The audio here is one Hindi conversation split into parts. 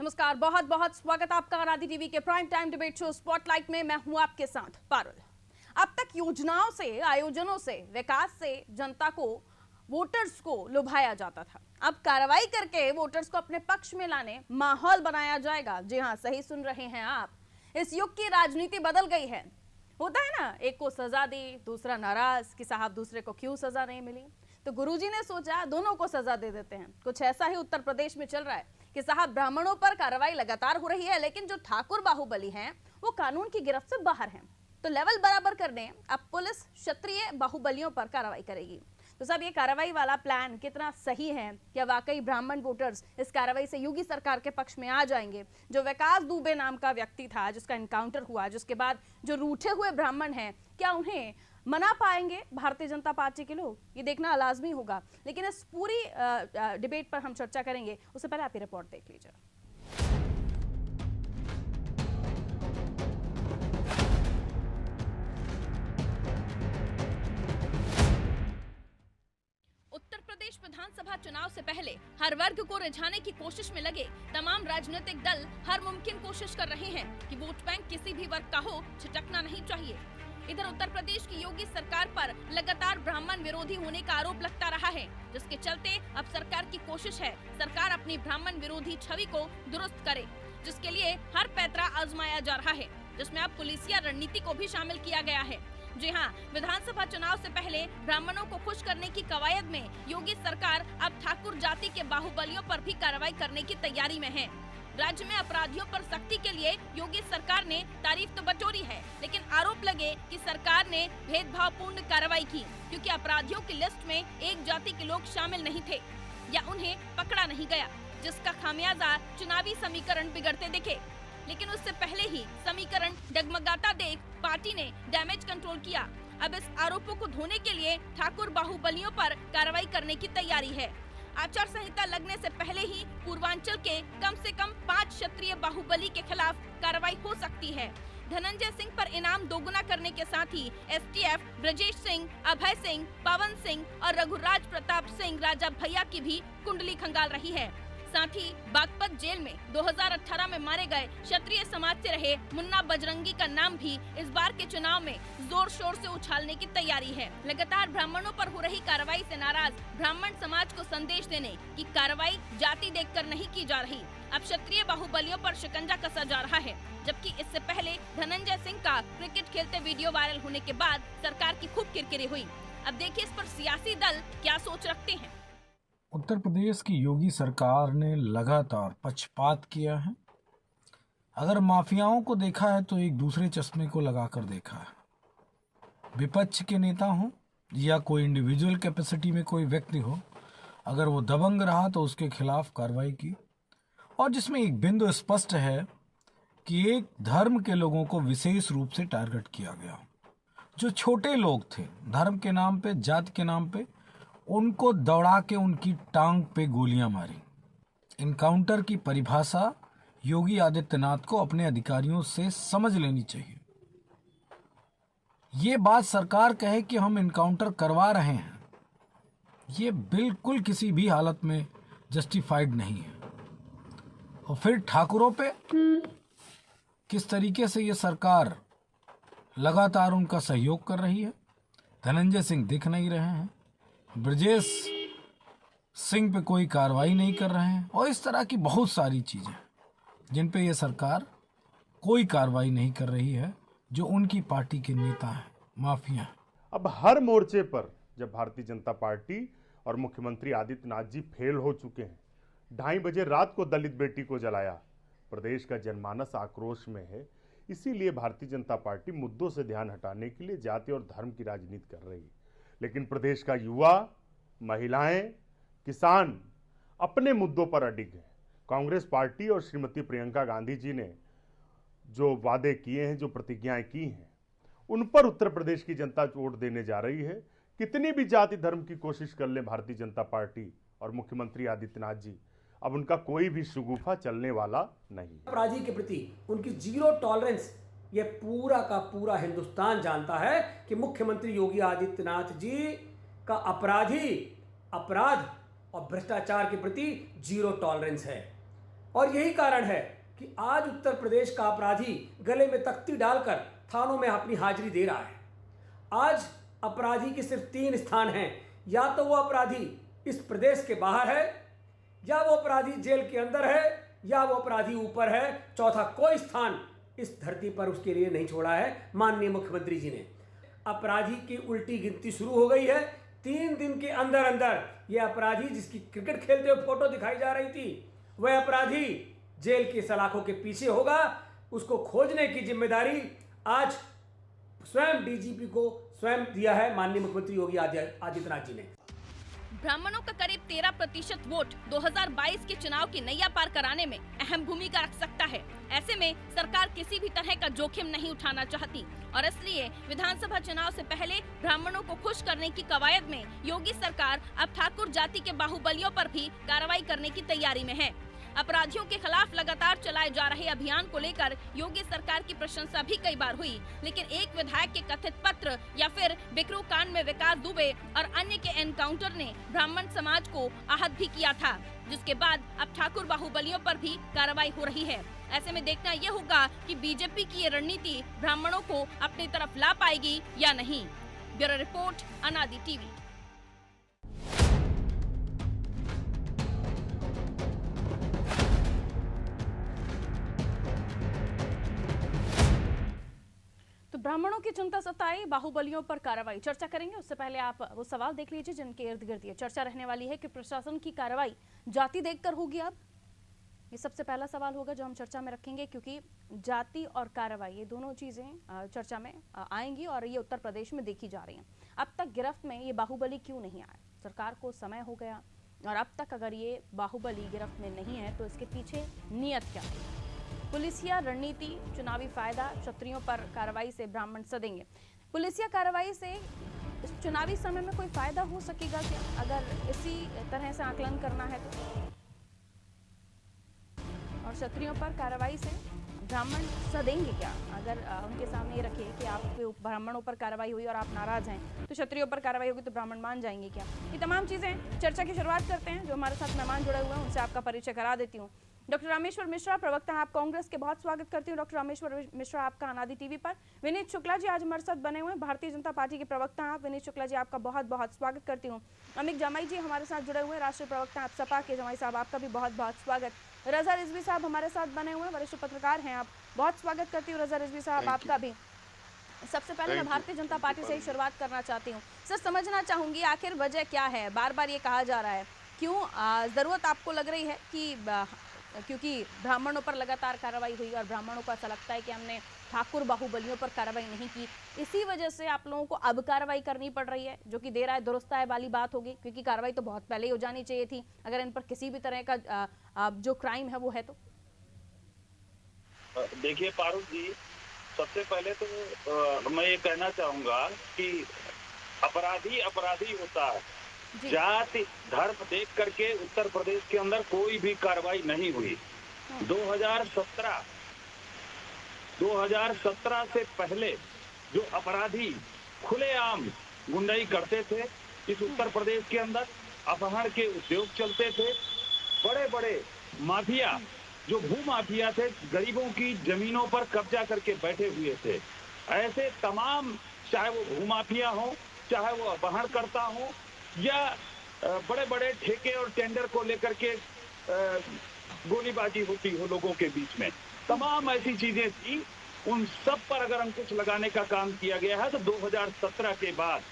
नमस्कार, बहुत बहुत स्वागत आपका आराधी टीवी के prime time debate show spotlight में। मैं हूं आपके साथ पारुल। अब तक योजनाओं से, आयोजनों से, विकास से जनता को, वोटर्स को लुभाया जाता था। अब कार्रवाई करके वोटर्स को अपने पक्ष में लाने माहौल बनाया जाएगा। जी हां, सही सुन रहे हैं आप। इस युग की राजनीति बदल गई है। होता है ना, एक को सजा दी, दूसरा नाराज कि साहब दूसरे को क्यों सजा नहीं मिली। तो गुरुजी ने सोचा दोनों को सजा दे देते हैं। कुछ ऐसा ही उत्तर प्रदेश में चल रहा है कि साहब ब्राह्मणों पर कार्रवाई लगातार हो रही है, लेकिन जो ठाकुर बाहुबली हैं वो कानून की गिरफ्त से बाहर हैं। तो लेवल बराबर करने अब पुलिस क्षत्रिय बाहुबलियों पर कार्रवाई करेगी। तो साहब ये कार्रवाई वाला प्लान कितना सही है? क्या वाकई ब्राह्मण वोटर्स इस कार्रवाई से योगी सरकार के पक्ष में आ जाएंगे? जो विकास दुबे नाम का व्यक्ति था जिसका एनकाउंटर हुआ, जिसके बाद जो रूठे हुए ब्राह्मण हैं, क्या उन्हें मना पाएंगे भारतीय जनता पार्टी के लोग? ये देखना लाजमी होगा। लेकिन इस पूरी डिबेट पर हम चर्चा करेंगे, उससे पहले आप ये रिपोर्ट देख लीजिए। उत्तर प्रदेश विधानसभा चुनाव से पहले हर वर्ग को रिझाने की कोशिश में लगे तमाम राजनीतिक दल हर मुमकिन कोशिश कर रहे हैं कि वोट बैंक किसी भी वर्ग का हो, छिटकना नहीं चाहिए। इधर उत्तर प्रदेश की योगी सरकार पर लगातार ब्राह्मण विरोधी होने का आरोप लगता रहा है, जिसके चलते अब सरकार की कोशिश है सरकार अपनी ब्राह्मण विरोधी छवि को दुरुस्त करे, जिसके लिए हर पैतरा आजमाया जा रहा है, जिसमें अब पुलिसिया रणनीति को भी शामिल किया गया है। जी हां, विधानसभा चुनाव से पहले ब्राह्मणों को खुश करने की कवायद में योगी सरकार अब ठाकुर जाति के बाहुबलियों पर भी कार्रवाई करने की तैयारी में है। राज्य में अपराधियों पर सख्ती के लिए योगी सरकार ने तारीफ तो बटोरी है, लेकिन आरोप लगे कि सरकार ने भेदभावपूर्ण कार्रवाई की, क्योंकि अपराधियों की लिस्ट में एक जाति के लोग शामिल नहीं थे या उन्हें पकड़ा नहीं गया, जिसका खामियाजा चुनावी समीकरण बिगड़ते दिखे। लेकिन उससे पहले ही समीकरण डगमगाता देख पार्टी ने डैमेज कंट्रोल किया। अब इस आरोपों को धोने के लिए ठाकुर बाहुबलियों पर कार्रवाई करने की तैयारी है। आचार संहिता लगने से पहले ही पूर्वांचल के कम से कम 5 क्षत्रिय बाहुबली के खिलाफ कार्रवाई हो सकती है। धनंजय सिंह पर इनाम दोगुना करने के साथ ही एसटीएफ ब्रजेश सिंह, अभय सिंह, पवन सिंह और रघुराज प्रताप सिंह राजा भैया की भी कुंडली खंगाल रही है। साथ ही बागपत जेल में 2018 में मारे गए क्षत्रिय समाज से रहे मुन्ना बजरंगी का नाम भी इस बार के चुनाव में जोर शोर से उछालने की तैयारी है। लगातार ब्राह्मणों पर हो रही कार्रवाई से नाराज ब्राह्मण समाज को संदेश देने की कार्रवाई जाति देखकर नहीं की जा रही। अब क्षत्रिय बाहुबलियों पर शिकंजा कसा जा रहा है, जबकि इससे पहले धनंजय सिंह का क्रिकेट खेलते वीडियो वायरल होने के बाद सरकार की खूब किरकिरी हुई। अब देखिए इस पर सियासी दल क्या सोच रखते हैं। उत्तर प्रदेश की योगी सरकार ने लगातार पक्षपात किया है। अगर माफियाओं को देखा है तो एक दूसरे चश्मे को लगाकर देखा है। विपक्ष के नेता हो या कोई इंडिविजुअल कैपेसिटी में कोई व्यक्ति हो, अगर वो दबंग रहा तो उसके खिलाफ कार्रवाई की, और जिसमें एक बिंदु स्पष्ट है कि एक धर्म के लोगों को विशेष रूप से टारगेट किया गया। जो छोटे लोग थे, धर्म के नाम पे, जाति के नाम पे, उनको दौड़ा के उनकी टांग पे गोलियां मारी। इनकाउंटर की परिभाषा योगी आदित्यनाथ को अपने अधिकारियों से समझ लेनी चाहिए। ये बात सरकार कहे कि हम इनकाउंटर करवा रहे हैं, ये बिल्कुल किसी भी हालत में जस्टिफाइड नहीं है। और फिर ठाकुरों पे किस तरीके से ये सरकार लगातार उनका सहयोग कर रही है। धनंजय सिंह दिख नहीं रहे हैं, ब्रजेश सिंह पे कोई कार्रवाई नहीं कर रहे हैं, और इस तरह की बहुत सारी चीजें जिन पे ये सरकार कोई कार्रवाई नहीं कर रही है, जो उनकी पार्टी के नेता हैं, माफिया हैं। अब हर मोर्चे पर जब भारतीय जनता पार्टी और मुख्यमंत्री आदित्यनाथ जी फेल हो चुके हैं, 2:30 बजे रात को दलित बेटी को जलाया, प्रदेश का जनमानस आक्रोश में है, इसीलिए भारतीय जनता पार्टी मुद्दों से ध्यान हटाने के लिए जाति और धर्म की राजनीति कर रही है। लेकिन प्रदेश का युवा, महिलाएं, किसान अपने मुद्दों पर अडिग हैं। कांग्रेस पार्टी और श्रीमती प्रियंका गांधी जी ने जो वादे किए हैं, जो प्रतिज्ञाएं की हैं, उन पर उत्तर प्रदेश की जनता वोट देने जा रही है। कितनी भी जाति धर्म की कोशिश कर ले भारतीय जनता पार्टी और मुख्यमंत्री आदित्यनाथ जी, अब उनका कोई भी शगुफा चलने वाला नहीं। अपराधी के प्रति उनकी जीरो टॉलरेंस, ये पूरा का पूरा हिंदुस्तान जानता है कि मुख्यमंत्री योगी आदित्यनाथ जी का अपराध और भ्रष्टाचार के प्रति जीरो टॉलरेंस है। और यही कारण है कि आज उत्तर प्रदेश का अपराधी गले में तख्ती डालकर थानों में अपनी हाजिरी दे रहा है। आज अपराधी के सिर्फ 3 स्थान हैं, या तो वो अपराधी इस प्रदेश के बाहर है, या वो अपराधी जेल के अंदर है, या वो अपराधी ऊपर है। चौथा कोई स्थान इस धरती पर उसके लिए नहीं छोड़ा है माननीय मुख्यमंत्री जी ने। अपराधी की उल्टी गिनती शुरू हो गई है। 3 दिन के अंदर अंदर ये अपराधी जिसकी क्रिकेट खेलते हुए फोटो दिखाई जा रही थी, वह अपराधी जेल की सलाखों के पीछे होगा। उसको खोजने की जिम्मेदारी आज स्वयं डीजीपी को स्वयं दिया है माननीय मुख्यमंत्री योगी आदित्यनाथ जी ने। ब्राह्मणों का करीब 13% वोट 2022 के चुनाव की नैया पार कराने में अहम भूमिका रख सकता है। ऐसे में सरकार किसी भी तरह का जोखिम नहीं उठाना चाहती और इसलिए विधानसभा चुनाव से पहले ब्राह्मणों को खुश करने की कवायद में योगी सरकार अब ठाकुर जाति के बाहुबलियों पर भी कार्रवाई करने की तैयारी में है। अपराधियों के खिलाफ लगातार चलाए जा रहे अभियान को लेकर योगी सरकार की प्रशंसा भी कई बार हुई, लेकिन एक विधायक के कथित पत्र या फिर बिकरू कांड में विकास दुबे और अन्य के एनकाउंटर ने ब्राह्मण समाज को आहत भी किया था, जिसके बाद अब ठाकुर बाहुबलियों पर भी कार्रवाई हो रही है। ऐसे में देखना यह होगा कि बीजेपी की ये रणनीति ब्राह्मणों को अपनी तरफ ला पाएगी या नहीं। ब्यूरो रिपोर्ट, अनादि टीवी। ब्राह्मणों की चिंता सताई, बाहुबलियों पर कार्रवाई, चर्चा करेंगे। उससे पहले आप वो सवाल देख लीजिए जिनके इर्द गिर्द ये चर्चा रहने वाली है कि प्रशासन की कार्रवाई जाति देखकर होगी। अब ये सबसे पहला सवाल होगा जो हम चर्चा में रखेंगे, क्योंकि जाति और कार्रवाई ये दोनों चीजें चर्चा में आएंगी और ये उत्तर प्रदेश में देखी जा रही हैं। अब तक गिरफ्त में ये बाहुबली क्यों नहीं आया? सरकार को समय हो गया और अब तक अगर ये बाहुबली गिरफ्त में नहीं है तो इसके पीछे नियत क्या है? पुलिसिया रणनीति, चुनावी फायदा, क्षत्रियों पर कार्रवाई से ब्राह्मण सदेंगे। पुलिसिया कार्रवाई से इस चुनावी समय में कोई फायदा हो सकेगा क्या, अगर इसी तरह से आकलन करना है तो? और क्षत्रियों पर कार्रवाई से ब्राह्मण सदेंगे क्या? अगर उनके सामने ये रखे कि आपके ब्राह्मणों पर कार्रवाई हुई और आप नाराज हैं तो क्षत्रियों पर कार्रवाई होगी तो ब्राह्मण मान जाएंगे क्या? ये तमाम चीजें चर्चा की शुरुआत करते हैं। जो हमारे साथ मेहमान जुड़े हुए हैं उनसे आपका परिचय करा देती हूँ। डॉक्टर रामेश्वर मिश्रा, प्रवक्ता हैं आप कांग्रेस के, बहुत स्वागत करती हूँ डॉक्टर रामेश्वर मिश्रा आपका अनादि टीवी पर। विनीत शुक्ला जी आज हमारे साथ बने हुए हैं, भारतीय जनता पार्टी के प्रवक्ता हैं आप। विनीत शुक्ला जी आपका बहुत बहुत स्वागत करती हूँ। अमित जमाई जी हमारे साथ जुड़े हुए हैं, राष्ट्रीय प्रवक्ता आप सपा के। जमाई साहब आपका भी बहुत बहुत स्वागत। रजा रिजवी साहब हमारे साथ बने हुए हैं, वरिष्ठ पत्रकार हैं आप, बहुत स्वागत करती हूँ रजा रिजवी साहब आपका भी। सबसे पहले मैं भारतीय जनता पार्टी से ही शुरुआत करना चाहती हूँ। सर, समझना चाहूंगी आखिर वजह क्या है? बार बार ये कहा जा रहा है, क्यों जरूरत आपको लग रही है कि क्योंकि ब्राह्मणों पर लगातार कार्रवाई हुई और ब्राह्मणों को ऐसा लगता है कि हमने ठाकुर बाहुबलियों पर कार्रवाई नहीं की, इसी वजह से आप लोगों को अब कार्रवाई करनी पड़ रही है, जो कि देर आए दुरुस्त आए वाली बात होगी, क्योंकि कार्रवाई तो बहुत पहले ही हो जानी चाहिए थी अगर इन पर किसी भी तरह का जो क्राइम है वो है तो? देखिए पारुल जी, सबसे पहले तो मैं ये कहना चाहूंगा कि अपराधी होता है। जाति धर्म देख करके उत्तर प्रदेश के अंदर कोई भी कार्रवाई नहीं हुई। 2017 से पहले जो अपराधी खुलेआम गुंडाई करते थे इस उत्तर प्रदेश के अंदर, अपहरण के उद्योग चलते थे, बड़े बड़े माफिया जो भू माफिया थे गरीबों की जमीनों पर कब्जा करके बैठे हुए थे, ऐसे तमाम, चाहे वो भू माफिया हो, चाहे वो अपहरण करता हो, या बड़े बड़े ठेके और टेंडर को लेकर के गोलीबाजी होती हो लोगों के बीच में, तमाम ऐसी चीजें थी। उन सब पर अगर अंकुश लगाने का काम किया गया है तो 2017 के बाद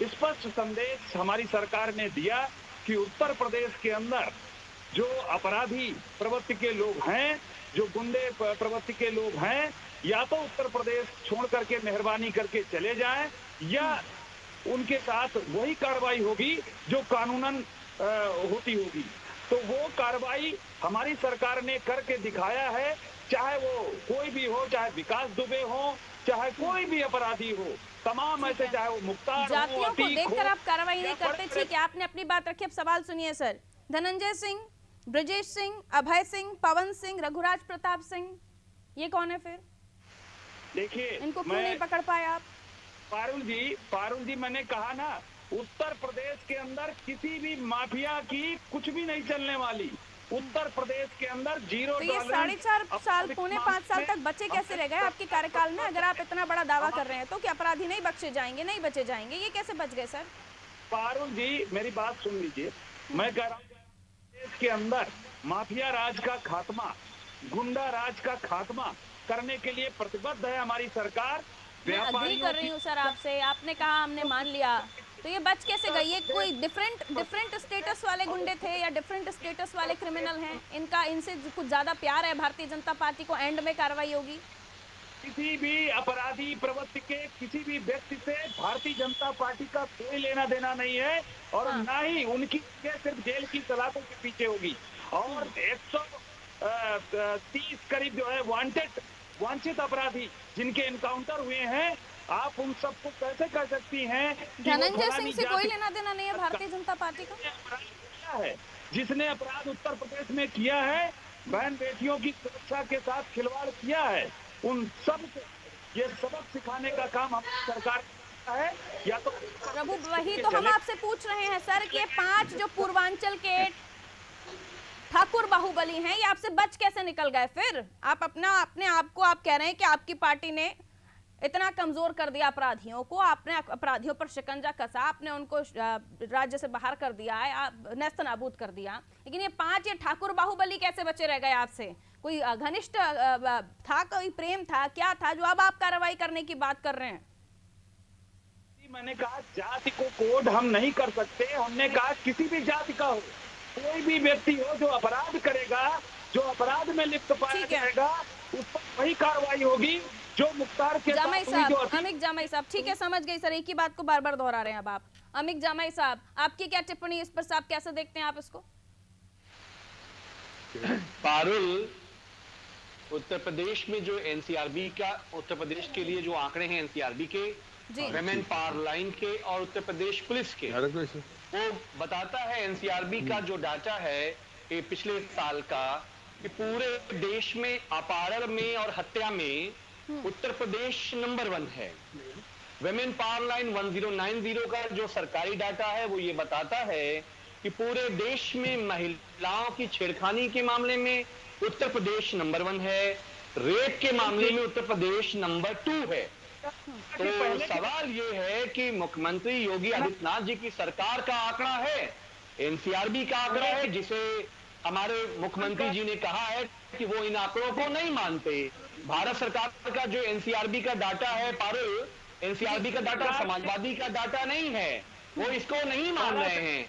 स्पष्ट संदेश हमारी सरकार ने दिया कि उत्तर प्रदेश के अंदर जो अपराधी प्रवृत्ति के लोग हैं, जो गुंडे प्रवृत्ति के लोग हैं, या तो उत्तर प्रदेश छोड़ करके मेहरबानी करके चले जाएं, या उनके साथ वही कार्रवाई होगी जो कानूनन होती होगी। तो वो कार्रवाई हमारी सरकार ने करके दिखाया है, चाहे वो कोई भी हो, चाहे विकास दुबे हो, चाहे कोई भी अपराधी हो, तमाम ऐसे, चाहे वो मुख्तार जातियों को देखकर आप कार्रवाई नहीं करते। ठीक है, आपने अपनी बात रखी, अब सवाल सुनिए सर। धनंजय सिंह, ब्रजेश सिंह, अभय सिंह, पवन सिंह, रघुराज प्रताप सिंह, ये कौन है फिर? देखिए, इनको क्यों नहीं पकड़ पाए आप? पारुल जी मैंने कहा ना, उत्तर प्रदेश के अंदर किसी भी माफिया की कुछ भी नहीं चलने वाली। उत्तर प्रदेश के अंदर 0 तो ये टॉलरेंस 4.5 साल अपराधिक पौने 5 मामले साल में तक बचे कैसे रह गए आपके कार्यकाल में? अगर आप इतना बड़ा दावा कर रहे हैं तो कि अपराधी नहीं बख्शे जाएंगे, नहीं बचे जाएंगे, ये कैसे बच गए सर? पारुल जी मेरी बात सुन लीजिए, मैं कह रहा हूँ देश के अंदर माफिया राज का खात्मा, गुंडा राज का खात्मा करने के लिए प्रतिबद्ध है हमारी सरकार। मैं अग्री कर रही हूँ सर आपसे, आपने कहा हमने मान लिया, तो ये बच कैसे गई? ये कोई डिफरेंट स्टेटस वाले गुंडे थे या डिफरेंट स्टेटस वाले क्रिमिनल हैं? इनका इनसे कुछ ज्यादा प्यार है भारतीय जनता पार्टी को, एंड में कार्रवाई होगी? किसी भी अपराधी प्रवृत्ति के किसी भी व्यक्ति से भारतीय जनता पार्टी का कोई लेना देना नहीं है, और ना ही उनकी सिर्फ जेल की सलाखों के पीछे होगी। और 130 करीब जो है वांछित अपराधी जिनके एनकाउंटर हुए हैं, आप उन सबको कैसे कह सकती हैं कि धनंजय सिंह से कोई लेना देना नहीं है भारतीय जनता पार्टी का? क्या है जिसने अपराध उत्तर प्रदेश में किया है, बहन बेटियों की सुरक्षा के साथ खिलवाड़ किया है, उन सब को ये सबक सिखाने का काम हमारी सरकार का है। या तो प्रभु, वही तो हम आपसे पूछ रहे हैं सर कि ये 5 जो पूर्वांचल के ठाकुर बाहुबली हैं, ये आपसे बच कैसे निकल गए? फिर आप अपने आप को आप कह रहे हैं कि आपकी पार्टी ने इतना कमजोर कर दिया अपराधियों को, आपने अपराधियों पर शिकंजा कसा, आपने उनको राज्य से बाहर कर दिया है, नेस्त नाबूद कर दिया, लेकिन ये 5 ये ठाकुर बाहुबली कैसे बचे रह गए आपसे? कोई घनिष्ठ था, कोई प्रेम था, क्या था जो अब आप कार्रवाई करने की बात कर रहे हैं? मैंने कहा जाति को कोड हम नहीं कर सकते, हमने कहा किसी भी जाति का हो, कोई भी व्यक्ति हो जो अपराध करेगा, जो अपराध में लिप्त पाया जाएगा, उस पर वही कार्रवाई होगी जो मुख्तार के जामई साहब, अमिक जामई साहब, ठीक है समझ गई सर, एक ही बात को बार बार दोहरा रहे हैं अब आप। अमिक जामई साहब, आपकी क्या टिप्पणी इस पर? साहब कैसे देखते हैं आप इसको? पारुल, उत्तर प्रदेश में जो एनसीआरबी का, उत्तर प्रदेश के लिए जो आंकड़े हैं एनसीआरबी के, विमेन पावर लाइन के और उत्तर प्रदेश पुलिस के, वो बताता है एनसीआरबी का जो डाटा है ये पिछले साल का, कि पूरे देश में अपहरण में और हत्या में उत्तर प्रदेश नंबर 1 है। विमेन पावर लाइन 1090 का जो सरकारी डाटा है वो ये बताता है कि पूरे देश में महिलाओं की छेड़खानी के मामले में उत्तर प्रदेश नंबर 1 है, रेप के मामले में उत्तर प्रदेश नंबर 2 है। तो सवाल ये है कि मुख्यमंत्री योगी आदित्यनाथ जी की सरकार का आंकड़ा है, एनसीआरबी का आंकड़ा है, जिसे हमारे मुख्यमंत्री जी ने कहा है कि वो इन आंकड़ों को नहीं मानते। भारत सरकार का जो एनसीआरबी का डाटा है पारुल, एनसीआरबी का डाटा समाजवादी का डाटा नहीं है, वो इसको नहीं मान रहे हैं।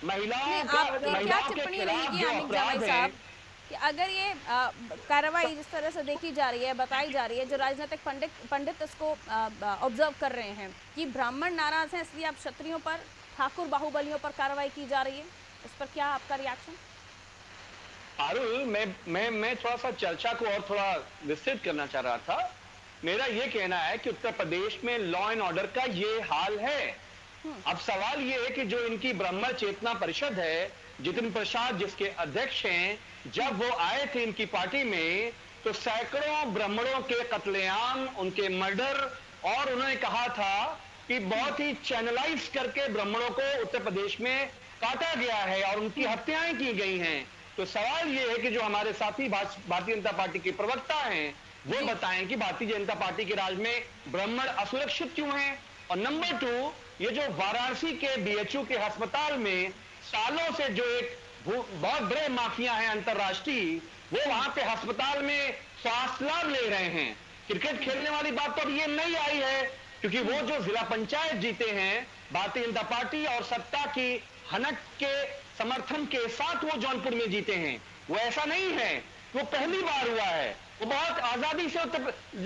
महिलाओं के खिलाफ जो अपराध है, कि अगर ये कार्रवाई जिस तरह से देखी जा रही है, बताई जा रही है, जो राजनीतिक पंडित इसको ऑब्जर्व कर रहे हैं कि ब्राह्मण नाराज हैं इसलिए अब क्षत्रियों पर, ठाकुर बाहुबलियों पर कार्रवाई की जा रही है, इस पर क्या आपका रिएक्शन? पारुल, मैं थोड़ा सा चर्चा को और थोड़ा विस्तृत करना चाह रहा था। मेरा ये कहना है कि उत्तर प्रदेश में लॉ एंड ऑर्डर का ये हाल है। अब सवाल ये है कि जो इनकी ब्राह्मण चेतना परिषद है, जितिन प्रसाद जिसके अध्यक्ष हैं, जब वो आए थे इनकी पार्टी में तो सैकड़ों ब्राह्मणों के कत्लेआम, उनके मर्डर, और उन्होंने कहा था कि बहुत ही चैनलाइज करके ब्राह्मणों को उत्तर प्रदेश में काटा गया है और उनकी हत्याएं की गई हैं। तो सवाल ये है कि जो हमारे साथी भारतीय जनता पार्टी के प्रवक्ता हैं वो बताएं कि भारतीय जनता पार्टी के राज में ब्राह्मण असुरक्षित क्यों हैं। और नंबर 2, ये जो वाराणसी के बीएचयू के अस्पताल में सालों से जो एक बहुत बड़े माफिया हैं अंतरराष्ट्रीय, वो वहां पे अस्पताल में स्वास्थ्य लाभ ले रहे हैं। क्रिकेट खेलने वाली बात तो अब ये नहीं आई है, क्योंकि वो जो जिला पंचायत जीते हैं भारतीय जनता पार्टी और सत्ता की हनक के समर्थन के साथ वो जौनपुर में जीते हैं, वो ऐसा नहीं है, वो पहली बार हुआ है। वो बहुत आजादी से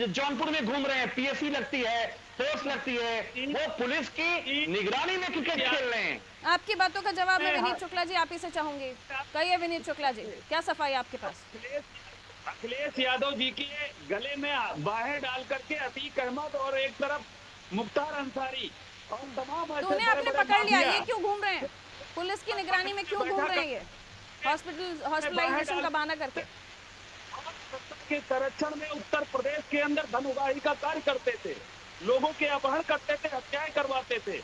जौनपुर में घूम रहे हैं, पीएससी लगती है, फोर्स लगती है, वो पुलिस की निगरानी में क्रिकेट खेल रहे हैं। आपकी बातों का जवाब मैं विनीत शुक्ला जी आप ही से चाहूंगी। कहिए विनीत शुक्ला जी, क्या सफाई आपके पास? अखिलेश यादव जी के गले में बाहें डाल करके अतीक अहमद और एक तरफ मुख्तार अंसारी और तमाम, तो उन्हें आपने पकड़ लिया, ये क्यों घूम रहे हैं? पुलिस की निगरानी में क्यों घूम रहे हैं ये हॉस्पिटलाइजेशन का बहाना करके? के संरक्षण में उत्तर प्रदेश के अंदर धन उगाही का कार्य करते थे, लोगों के अपहरण करते थे, हत्याएं करवाते थे,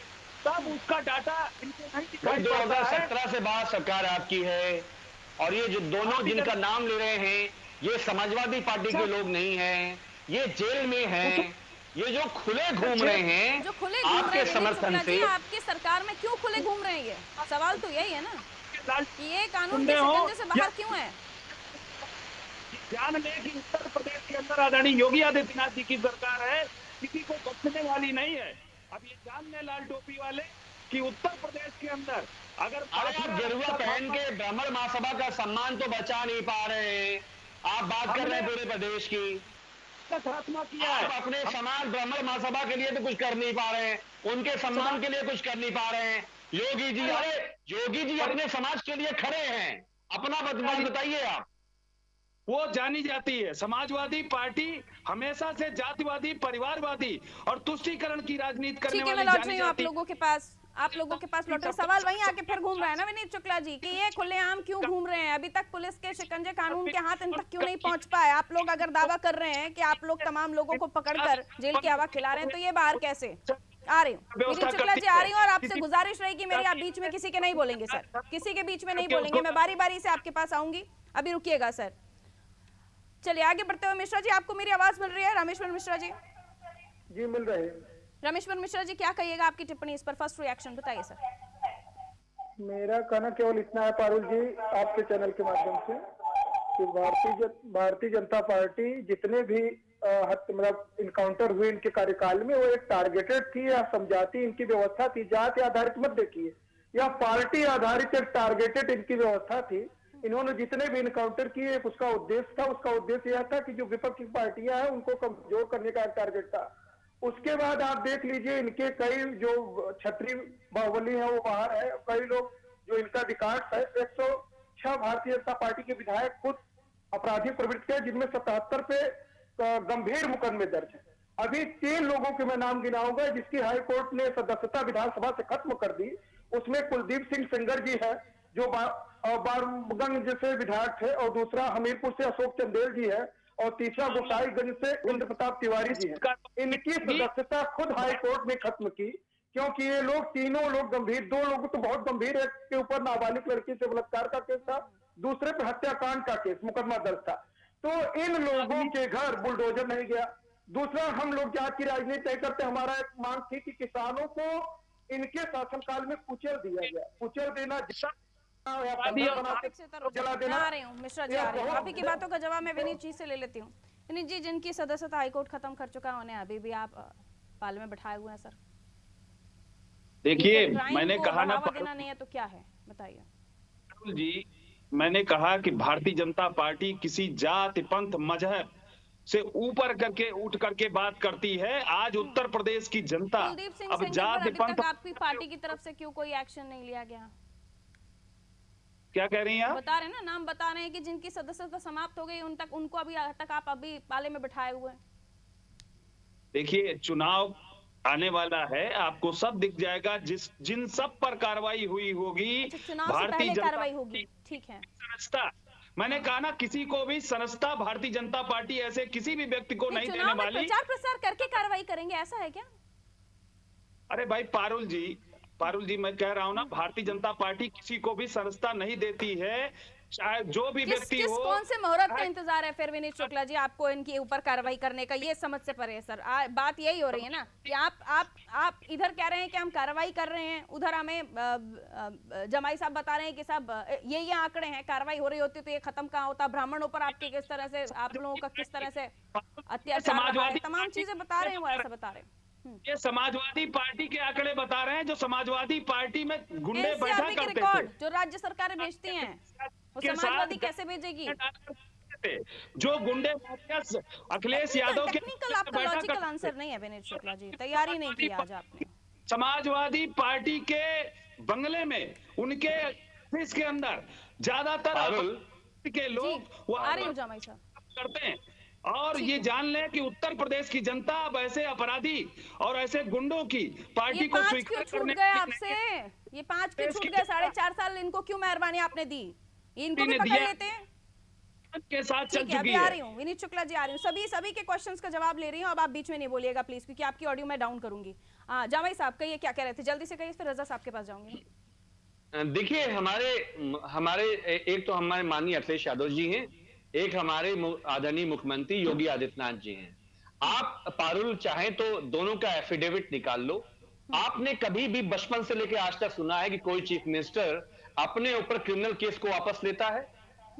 तब उसका डाटा इनको नहीं दिखाई पड़ता है। 2017 से बाद सरकार आपकी है, और ये जो दोनों जिनका नाम ले रहे हैं ये समाजवादी पार्टी के लोग नहीं हैं, ये जेल में हैं, ये जो खुले घूम रहे हैं जो खुले घूम रहे आपके हैं समर्थन से। आपकी सरकार में क्यों खुले घूम रहे हैं? ये सवाल तो यही है ना कि ये कानून के सुनते हो? शिकंजे से बाहर क्यों है? ध्यान लें कि उत्तर प्रदेश के अंदर आदरणीय योगी आदित्यनाथ जी की सरकार है, किसी को बख्शने वाली नहीं है। अब ये जान लें लाल टोपी वाले कि उत्तर प्रदेश के अंदर अगर अरे आप गेरुआ पहन के ब्राह्मण महासभा का सम्मान तो बचा नहीं पा रहे हैं, आप बात कर रहे हैं पूरे प्रदेश की। खात्मा किया आप है। अपने समाज ब्राह्मण महासभा के लिए तो कुछ कर नहीं पा रहे हैं, उनके सम्मान के लिए कुछ कर नहीं पा रहे हैं। योगी जी, अरे योगी जी अपने समाज के लिए खड़े हैं, अपना बात बताइए आप। वो जानी जाती है समाजवादी पार्टी हमेशा से जातिवादी, परिवारवादी और तुष्टीकरण की राजनीति करने ठीक है, मैं वाली लौट रही हूँ आप लोगों के पास लौट रही। सवाल वहीं आके फिर घूम रहा है ना विनीत शुक्ला जी कि ये खुलेआम क्यों घूम रहे हैं? अभी तक पुलिस के शिकंजे कानून के हाथ इन तक क्यों नहीं पहुंच पाए? आप लोग अगर दावा कर रहे हैं कि आप लोग तमाम लोगों को पकड़कर जेल की हवा खिला रहे हैं, तो ये बाहर कैसे? आ रही हूँ विनीत शुक्ला जी, आ रही हूँ, और आपसे गुजारिश रहेगी मेरी, आप बीच में किसी के नहीं बोलेंगे सर, किसी के बीच में नहीं बोलेंगे। मैं बारी बारी से आपके पास आऊंगी, अभी रुकिएगा सर। चलिए आगे बढ़ते हुए मिश्रा जी, आपको मेरी आवाज मिल रही है? रामेश्वर मिश्रा जी जी मिल रहे हैं। रामेश्वर मिश्रा जी, क्या कहिएगा आपकी टिप्पणी इस पर? फर्स्ट रिएक्शन बताइए सर। मेरा कहना केवल इतना है पारुल जी, आपके चैनल के माध्यम से, कि भारतीय जनता पार्टी जितने भी मतलब इनकाउंटर हुए इनके कार्यकाल में, वो एक टारगेटेड थी या समझाती इनकी व्यवस्था थी। जाति आधारित मत देखिए, या पार्टी आधारित एक टारगेटेड इनकी व्यवस्था थी। इन्होंने जितने भी इनकाउंटर किए उसका उद्देश्य था, उसका उद्देश्य यह था कि जो विपक्षी पार्टियां हैं उनको कमजोर करने का एक टारगेट था। उसके बाद आप देख लीजिए इनके कई जो छत्री बाहुबली है वो बाहर है, कई लोग जो इनका रिकॉर्ड है, 106 भारतीय जनता पार्टी के विधायक खुद अपराधी प्रवृत्ति है, जिनमें 77 पे गंभीर मुकदमे दर्ज है। अभी 3 लोगों के मैं नाम गिनाऊंगा जिसकी हाई कोर्ट ने सदस्यता विधानसभा से खत्म कर दी। उसमें कुलदीप सिंह सेंगर जी है जो बारगंज से विधायक थे, और दूसरा हमीरपुर से अशोक चंदेल जी है, और तीसरा गोसाईगंज से इंद्र प्रताप तिवारी जी है। इनकी सदस्यता खुद हाई कोर्ट ने खत्म की, क्योंकि ये लोग तीनों लोग गंभीर, 2 लोग तो बहुत गंभीर, एक के ऊपर नाबालिग लड़की से बलात्कार का केस था, दूसरे पे हत्याकांड का केस मुकदमा दर्ज था। तो इन लोगों के घर बुलडोजर नहीं गया। दूसरा, हम लोग जात की राजनीति तय करते, हमारा एक मांग थी कि किसानों को इनके शासनकाल में कुचल दिया गया, कुचल देना जला देना। आ रही हूँ मिश्रा जी, आ रही हूँ, आप की बातों का जवाब मैं विनीत जी से ले लेती हूँ। विनीत जी, जिनकी सदस्यता हाईकोर्ट खत्म कर चुका है, उन्हें अभी भी आप पाले में बैठाए हुए हैं सर। देखिए, मैंने कहा ना देना नहीं है तो क्या है बताइए जी, मैंने कहा कि भारतीय जनता पार्टी किसी जात, पंथ, मजहब से ऊपर करके उठ करके बात करती है। आज उत्तर प्रदेश की जनता अब जात, पंथ, आपकी पार्टी की तरफ से क्यों कोई एक्शन नहीं लिया गया? क्या कह रही हैं आप? बता रहे हैं ना, नाम बता रहे हैं कि जिनकी सदस्यता समाप्त हो गई उनको अभी तक आप अभी पाले में बिठाए हुए हैं। देखिए, चुनाव आने वाला है, आपको सब दिख जाएगा, जिन सब पर कार्रवाई हुई होगी। भारतीय जनता कार्रवाई होगी, ठीक है। संस्था, मैंने कहा ना, किसी को भी संस्था भारतीय जनता पार्टी ऐसे किसी भी व्यक्ति को नहीं देने वाली। प्रचार प्रसार करके कार्रवाई करेंगे, ऐसा है क्या? अरे भाई पारुल जी, मैं कह रहा हूं ना, भारतीय जनता पार्टी किसी को भी संस्था नहीं देती है, चाहे जो भी व्यक्ति हो। कौन से मुहूर्त का इंतजार है फिर विनीत शुक्ला जी आपको इनके ऊपर कार्रवाई करने का? ये समझ से परे है सर। बात यही हो रही है ना कि आप इधर कह रहे हैं कि हम कार्रवाई कर रहे हैं, उधर हमें जमाई साहब बता रहे हैं कि साहब ये आंकड़े हैं, कार्रवाई हो रही होती तो ये खत्म कहाँ होता? ब्राह्मणों पर आपके किस तरह से, आप लोगों का किस तरह से अत्याचार, तमाम चीजें बता रहे हैं, वो ऐसा बता रहे हैं। ये समाजवादी पार्टी के आंकड़े बता रहे हैं, जो समाजवादी पार्टी में गुंडे बैठा करते थे, जो राज्य सरकारें भेजती हैं, वो समाजवादी कैसे भेजेगी? जो गुंडे अखिलेश यादव के टेक्निकल, आपका लॉजिकल आंसर नहीं है विनीत शुक्ला जी, तैयारी नहीं की आज आपने। समाजवादी पार्टी के बंगले में, उनके ऑफिस के अंदर ज्यादातर के लोग वो आ रही हूं जमाई साहब करते हैं। और ये जान लें कि उत्तर प्रदेश की जनता अब ऐसे अपराधी और ऐसे गुंडों की पार्टी को स्वीकार करने आपसे ये 5 क्यों छूट गए? 4.5 साल इनको क्यों मेहरबानी आपने दी? इनको भी पकड़ लेते हैं के साथ चल चुकी है। आ रही हूँ विनीत शुक्ला जी, आ रही हूँ, सभी के क्वेश्चंस का जवाब ले रही हूँ। अब आप बीच में नहीं बोलिएगा प्लीज, क्योंकि आपकी ऑडियो मैं डाउन करूंगी। जामाई साहब कहिए, क्या कह रहे थे? जल्दी से कहिए, फिर रजा साहब के पास जाऊंगी। देखिए, हमारे हमारे एक तो हमारे माननीय अखिलेश यादव जी हैं, एक हमारे आदरणीय मुख्यमंत्री योगी आदित्यनाथ जी हैं। आप पारुल चाहें तो दोनों का एफिडेविट निकाल लो। आपने कभी भी बचपन से लेकर आज तक सुना है कि कोई चीफ मिनिस्टर अपने ऊपर क्रिमिनल केस को वापस लेता है?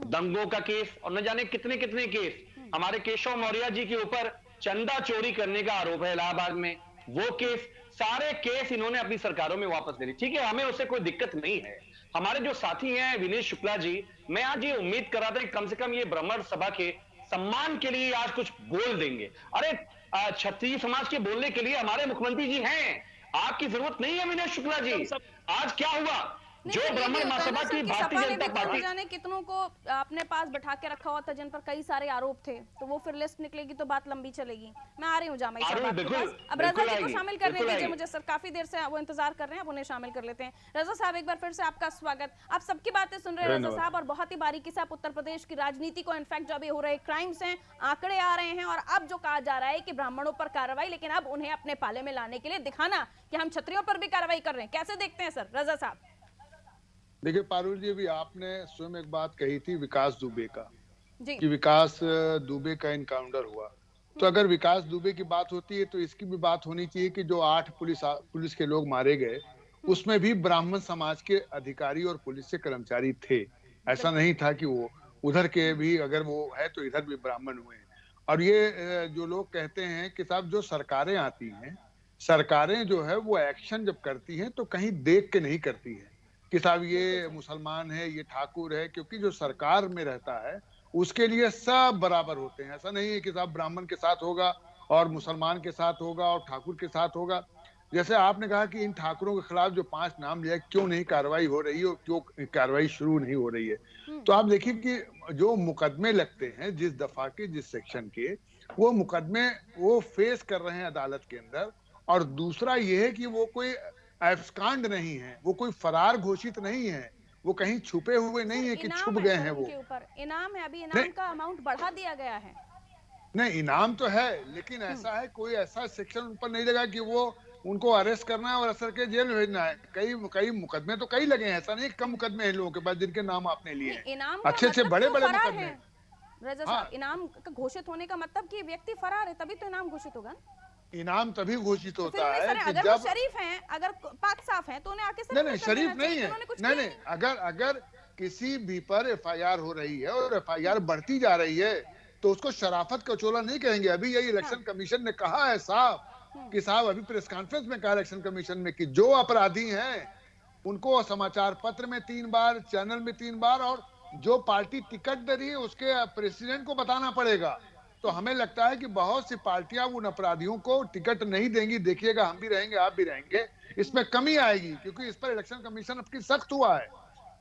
दंगों का केस और न जाने कितने कितने केस, हमारे केशव मौर्य जी के ऊपर चंदा चोरी करने का आरोप है इलाहाबाद में, वो केस, सारे केस इन्होंने अपनी सरकारों में वापस ले ली। ठीक है, हमें उससे कोई दिक्कत नहीं है। हमारे जो साथी हैं विनीत शुक्ला जी, मैं आज ये उम्मीद कर रहा था कि कम से कम ये ब्राह्मण सभा के सम्मान के लिए आज कुछ बोल देंगे। अरे क्षत्रिय समाज के बोलने के लिए हमारे मुख्यमंत्री जी हैं, आपकी जरूरत नहीं है विनीत शुक्ला जी। आज क्या हुआ, जो ब्राह्मण महासभा की भारतीय जनता पार्टी, जाने कितनों को अपने पास बैठा के रखा हुआ था जिन पर कई सारे आरोप थे, तो वो फिर लिस्ट निकलेगी तो बात लंबी चलेगी। मैं आ रही हूँ जामाई साहब आपके पास। अब रजा जी को शामिल करने दीजिए मुझे, सर काफी देर से वो इंतजार कर रहे हैं, अब उन्हें शामिल कर लेते हैं। रजा साहब एक बार फिर से आपका स्वागत। आप सबकी बातें सुन रहे हैं रजा साहब, और बहुत ही बारीकी से आप उत्तर प्रदेश की राजनीति को, इनफैक्ट जो अभी हो रहे क्राइम्स हैं, आंकड़े आ रहे हैं, और अब जो कहा जा रहा है कि ब्राह्मणों पर कार्रवाई, लेकिन अब उन्हें अपने पाले में लाने के लिए दिखाना कि हम क्षत्रियों पर भी कार्रवाई कर रहे हैं, कैसे देखते हैं सर रजा साहब? देखिए पारुल जी, अभी आपने स्वयं एक बात कही थी विकास दुबे का, जी। कि विकास दुबे का इनकाउंटर हुआ। तो अगर विकास दुबे की बात होती है तो इसकी भी बात होनी चाहिए कि जो 8 पुलिस के लोग मारे गए, उसमें भी ब्राह्मण समाज के अधिकारी और पुलिस के कर्मचारी थे। ऐसा नहीं था कि वो उधर के भी, अगर वो है तो इधर भी ब्राह्मण हुए। और ये जो लोग कहते हैं कि साहब जो सरकारें आती हैं, सरकारें जो है वो एक्शन जब करती हैं तो कहीं देख के नहीं करती है कि साहब ये मुसलमान है, ये ठाकुर है, क्योंकि जो सरकार में रहता है उसके लिए सब बराबर होते हैं। ऐसा नहीं है कि साहब ब्राह्मण के साथ होगा और मुसलमान के साथ होगा और ठाकुर के साथ होगा। जैसे आपने कहा कि इन ठाकुरों के खिलाफ जो 5 नाम लिया, क्यों नहीं कार्रवाई हो रही है और क्यों कार्रवाई शुरू नहीं हो रही है, तो आप देखिए कि जो मुकदमे लगते हैं जिस दफा के, जिस सेक्शन के, वो मुकदमे वो फेस कर रहे हैं अदालत के अंदर। और दूसरा ये है कि वो कोई एब्सकांड नहीं है, वो कोई फरार घोषित नहीं है, वो कहीं छुपे हुए नहीं है कि छुप गए हैं। वो इनाम है, अभी इनाम का अमाउंट बढ़ा दिया गया है। नहीं, इनाम तो है, लेकिन ऐसा है कोई ऐसा सेक्शन उन पर नहीं लगा कि वो उनको अरेस्ट करना है और असर के जेल में भेजना है। कई मुकदमे तो कई लगे हैं, ऐसा नहीं कम मुकदमे हैं लोगों के पास जिनके नाम आपने लिए हैं, अच्छे बड़े मुकदमे। रजा साहब, इनाम का घोषित होने का मतलब कि व्यक्ति फरार है, तभी तो इनाम घोषित होगा। इनाम तभी घोषित होता है कि अगर जब शरीफ हैं, अगर पाक साफ हैं, तो उन्हें आके नहीं शरीफ नहीं है, नहीं अगर किसी भी पर एफआईआर हो रही है और एफआईआर बढ़ती जा रही है तो उसको शराफत का चोला नहीं कहेंगे। अभी यही इलेक्शन कमीशन ने कहा है साहब कि साहब, अभी प्रेस कॉन्फ्रेंस में कहा इलेक्शन कमीशन में कि जो अपराधी हैं उनको समाचार पत्र में 3 बार, चैनल में 3 बार, और जो पार्टी टिकट दे रही है उसके प्रेसिडेंट को बताना पड़ेगा। तो हमें लगता है कि बहुत सी पार्टियां उन अपराधियों को टिकट नहीं देंगी। देखिएगा, हम भी रहेंगे, आप भी रहेंगे, इसमें कमी आएगी, क्योंकि इस पर इलेक्शन कमीशन अब की सख्त हुआ है।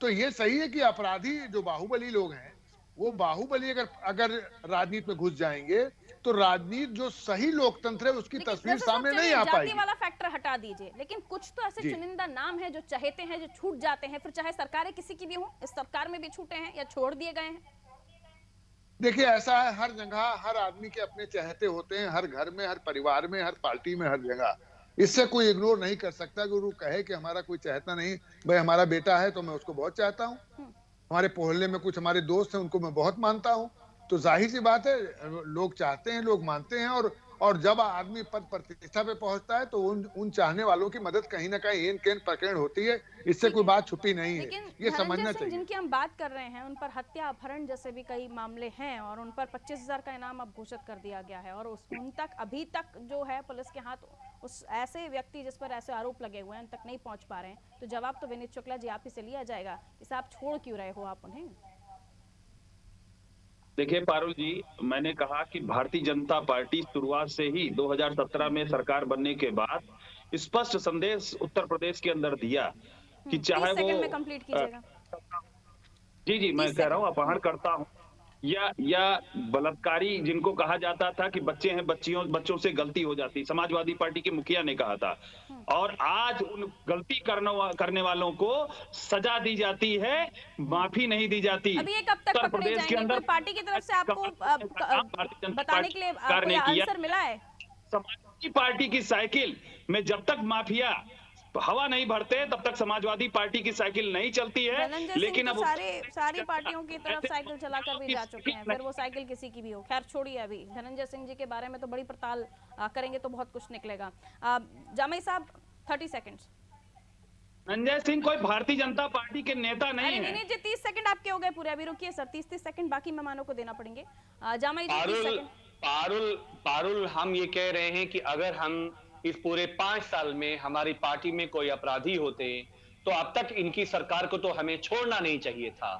तो ये सही है कि अपराधी जो बाहुबली लोग हैं, वो बाहुबली अगर राजनीति में घुस जाएंगे तो राजनीति जो सही लोकतंत्र है उसकी तस्वीर सामने नहीं आ पाएगी। जाति वाला फैक्टर हटा दीजिए, लेकिन कुछ तो ऐसे चुनिंदा नाम है जो चहेते हैं, जो छूट जाते हैं, फिर चाहे सरकारें किसी की भी हो, इस सरकार में भी छूटे हैं या छोड़ दिए गए हैं। देखिए, ऐसा है, हर जगह हर आदमी के अपने चाहते होते हैं, हर घर में, हर परिवार में, हर पार्टी में, हर जगह। इससे कोई इग्नोर नहीं कर सकता। गुरु कहे कि हमारा कोई चाहता नहीं, भाई हमारा बेटा है तो मैं उसको बहुत चाहता हूँ, हमारे मोहल्ले में कुछ हमारे दोस्त हैं उनको मैं बहुत मानता हूँ। तो जाहिर सी बात है, लोग चाहते हैं, लोग मानते हैं, और जब आदमी पद प्रतिष्ठा पे पहुंचता है तो उन चाहने वालों की मदद कहीं ना कहीं एन केन प्रकरण होती है। इससे कोई बात छुपी नहीं है, ये समझना चाहिए। जिनकी हम बात कर रहे हैं उन पर हत्या, अपहरण जैसे भी कई मामले हैं, और उन पर 25,000 का इनाम अब घोषित कर दिया गया है, और उन तक अभी तक जो है पुलिस के हाथ उस ऐसे व्यक्ति जिस पर ऐसे आरोप लगे हुए हैं उन तक नहीं पहुंच पा रहे हैं। तो जवाब तो विनीत शुक्ला जी आप ही से लिया जाएगा कि साहब छोड़ क्यों रहे हो आप उन्हें? देखिए पारुल जी, मैंने कहा कि भारतीय जनता पार्टी शुरुआत से ही 2017 में सरकार बनने के बाद स्पष्ट संदेश उत्तर प्रदेश के अंदर दिया कि चाहे वो कंप्लीट कीजिएगा। जी मैं कह रहा हूँ, अपहरण करता हूँ या बलात्कारी जिनको कहा जाता था कि बच्चे हैं, बच्चों से गलती हो जाती, समाजवादी पार्टी के मुखिया ने कहा था, और आज उन गलती करने वालों को सजा दी जाती है, माफी नहीं दी जाती। अभी ये कब तक पकड़े जाएंगे? कोई पार्टी की तरफ से आपको बताने के लिए कोई आंसर मिला है? समाजवादी पार्टी की साइकिल में जब तक माफिया तो हवा नहीं भरते तब तक समाजवादी पार्टी की साइकिल नहीं चलती है। धनंजय लेकिन सिंह अब तो सारी पार्टियों की तरफ साइकिल चलाकर भी जा चुके हैं, फिर वो साइकिल किसी की भी हो। खैर छोड़िए, अभी धनंजय सिंह जी के बारे में तो बड़ी पड़ताल करेंगे तो बहुत कुछ निकलेगा। जामई साहब 30 सेकंड्स। धनंजय सिंह कोई भारतीय जनता पार्टी के नेता नहीं है। नहीं जी, 30 सेकंड आपके हो गए पूरे। अभी रुकिए सर, 30 सेकंड बाकी मेहमानों को देना पड़ेंगे। जामई जी 30 सेकंड। पारुल, हम ये कह रहे हैं कि अगर हम इस पूरे 5 साल में हमारी पार्टी में कोई अपराधी होते तो अब तक इनकी सरकार को तो हमें छोड़ना नहीं चाहिए था।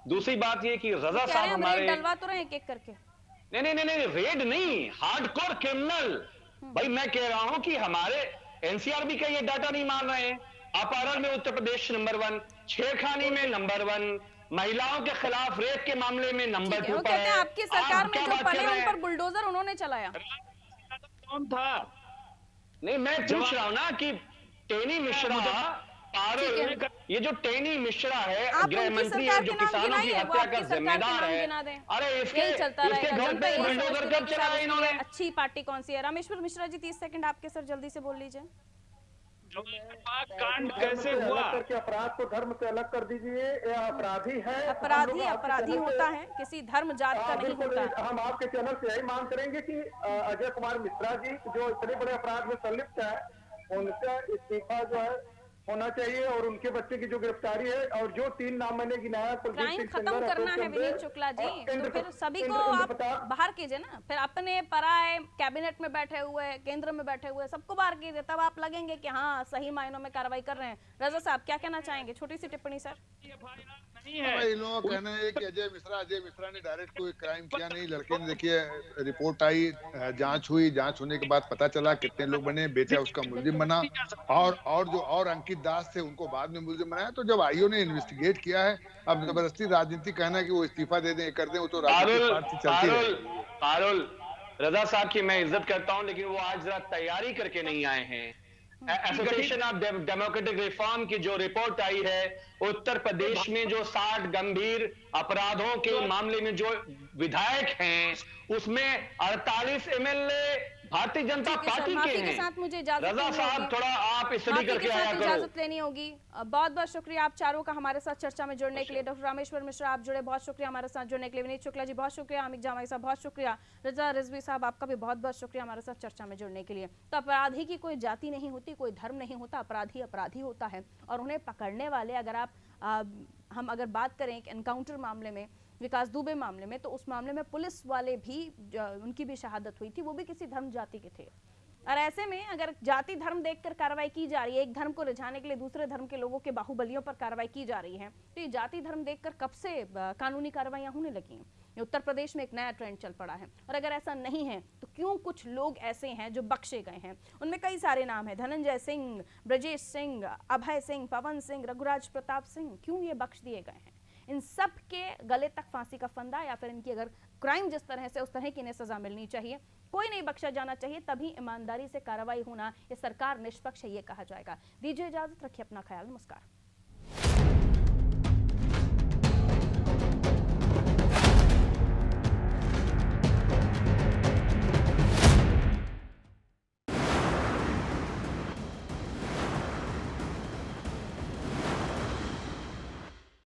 दूसरी बात ये कि रजा साहब हमारे डलवा तो रहे एक एक करके। नहीं, रेड नहीं, हार्डकोर क्रिमिनल। भाई मैं कह रहा हूं कि हमारे एनसीआरबी का ये डाटा नहीं मान रहे हैं। अपहरण में उत्तर प्रदेश नंबर 1, छेड़खानी में नंबर 1, महिलाओं के खिलाफ रेप के मामले में नंबर 2 पर है। आपकी सरकार में जो पले उन पर बुलडोजर उन्होंने चलाया। कौन था? नहीं, मैं पूछ रहा हूं ना कि टेनी मिश्रा, पारुल, ये जो टेनी मिश्रा है गृह मंत्री है, जो किसानों की हत्या का जिम्मेदार है, अरे इसके घर पे बुलडोजर कब चलाया इन्होंने? अच्छी पार्टी कौन सी है? रामेश्वर मिश्रा जी 30 सेकंड आपके सर, जल्दी से बोल लीजिए। कांड कैसे हुआ? करके अपराध को धर्म से अलग कर दीजिए। यह अपराधी है, अपराधी होता है, किसी धर्म जात का नहीं होता। हम आपके चैनल से यही मांग करेंगे कि अजय कुमार मिश्रा जी जो इतने बड़े अपराध में संलिप्त है, उनका इस्तीफा जो है होना चाहिए और उनके बच्चे की जो गिरफ्तारी है और जो 3 नाम मैंने गिनाया, क्राइम खत्म करना है विनीत शुक्ला जी, तो फिर सभी को आप बाहर कीजिए ना। फिर अपने पराए कैबिनेट में बैठे हुए, केंद्र में बैठे हुए सबको बाहर कीजिए, तब आप लगेंगे कि हाँ सही मायनों में कार्रवाई कर रहे हैं। रजा साहब क्या कहना चाहेंगे? छोटी सी टिप्पणी सर। इन लोगों का कहना है कि अजय मिश्रा ने डायरेक्ट कोई क्राइम किया नहीं। लड़के ने, देखिए रिपोर्ट आई, जांच हुई, जांच होने के बाद पता चला कितने लोग बने, बेटा उसका मुलजिम बना और जो और अंकित दास थे उनको बाद में मुलजिम बनाया। तो जब आईओ ने इन्वेस्टिगेट किया है, अब जबरदस्ती राजनीति कहना है कि वो इस्तीफा दे दें, कर दें, वो तो राजनीति चलती है। पारुल, रजा साहब की मैं इज्जत करता हूं, लेकिन वो आज जरा तैयारी करके नहीं आए हैं। एसोसिएशन ऑफ डेमोक्रेटिक रिफॉर्म की जो रिपोर्ट आई है, उत्तर प्रदेश में जो 60 गंभीर अपराधों के मामले में जो विधायक हैं, उसमें 48 एमएलए भारतीय जनता पार्टी के हैं। साथ मुझे रजा साहब थोड़ा आप स्टडी करके आया करो। इजाजत लेनी होगी। बहुत बहुत शुक्रिया आप चारों का हमारे साथ चर्चा में जुड़ने के लिए। डॉक्टर रामेश्वर मिश्रा आप जुड़े, बहुत शुक्रिया हमारे साथ जुड़ने के लिए। विनीत शुक्ला जी बहुत शुक्रिया। अमित जामई साहब बहुत शुक्रिया। रजा रिजवी साहब आपका भी बहुत बहुत शुक्रिया हमारे साथ चर्चा में जुड़ने के लिए। तो अपराधी की कोई जाति नहीं होती, कोई धर्म नहीं होता, अपराधी अपराधी होता है। और उन्हें पकड़ने वाले, अगर हम अगर बात करें एनकाउंटर मामले में, विकास दुबे मामले में, तो उस मामले में पुलिस वाले भी, उनकी भी शहादत हुई थी, वो भी किसी धर्म जाति के थे। और ऐसे में अगर जाति धर्म देखकर कार्रवाई की जा रही है, एक धर्म को रिझाने के लिए दूसरे धर्म के लोगों के बाहुबलियों पर कार्रवाई की जा रही है, तो ये जाति धर्म देखकर कब से कानूनी कार्रवाइयां होने लगी हैं? ये उत्तर प्रदेश में एक नया ट्रेंड चल पड़ा है। और अगर ऐसा नहीं है तो क्यों कुछ लोग ऐसे हैं जो बख्शे गए हैं? उनमें कई सारे नाम हैं, धनंजय सिंह, ब्रजेश सिंह, अभय सिंह, पवन सिंह, रघुराज प्रताप सिंह, क्यों ये बख्श दिए गए हैं? इन सब के गले तक फांसी का फंदा, या फिर इनकी अगर क्राइम जिस तरह से, उस तरह की इन्हें सजा मिलनी चाहिए, कोई नहीं बख्शा जाना चाहिए, तभी ईमानदारी से कार्रवाई होना, ये सरकार निष्पक्ष है ये कहा जाएगा। दीजिए इजाजत, रखिए अपना ख्याल, नमस्कार।